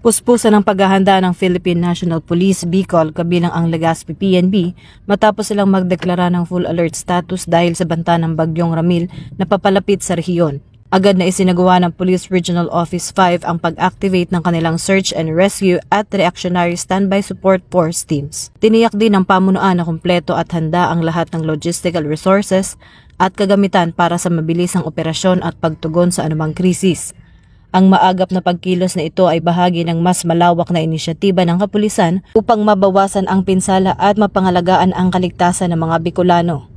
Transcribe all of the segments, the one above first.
Puspusan ang paghahanda ng Philippine National Police Bicol kabilang ang Legazpi PNP matapos silang magdeklara ng full alert status dahil sa banta ng bagyong Ramil na papalapit sa rehiyon. Agad na isinagawa ng Police Regional Office 5 ang pag-activate ng kanilang search and rescue at reactionary standby support force teams. Tiniyak din ng pamunuan na kumpleto at handa ang lahat ng logistical resources at kagamitan para sa mabilisang operasyon at pagtugon sa anumang krisis. Ang maagap na pagkilos na ito ay bahagi ng mas malawak na inisyatiba ng kapulisan upang mabawasan ang pinsala at mapangalagaan ang kaligtasan ng mga Bicolano.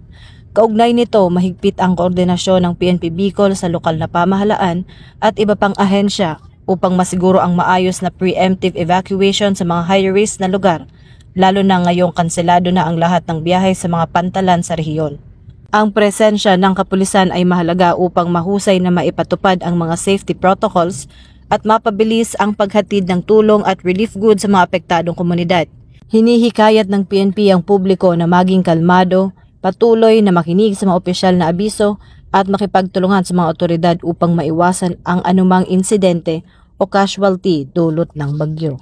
Kaugnay nito, mahigpit ang koordinasyon ng PNP Bicol sa lokal na pamahalaan at iba pang ahensya upang masiguro ang maayos na preemptive evacuation sa mga high-risk na lugar, lalo na ngayong kanselado na ang lahat ng biyahe sa mga pantalan sa rehiyon. Ang presensya ng kapulisan ay mahalaga upang mahusay na maipatupad ang mga safety protocols at mapabilis ang paghatid ng tulong at relief goods sa mga apektadong komunidad. Hinihikayat ng PNP ang publiko na maging kalmado, patuloy na makinig sa mga opisyal na abiso at makipagtulungan sa mga otoridad upang maiwasan ang anumang insidente o casualty dulot ng bagyo.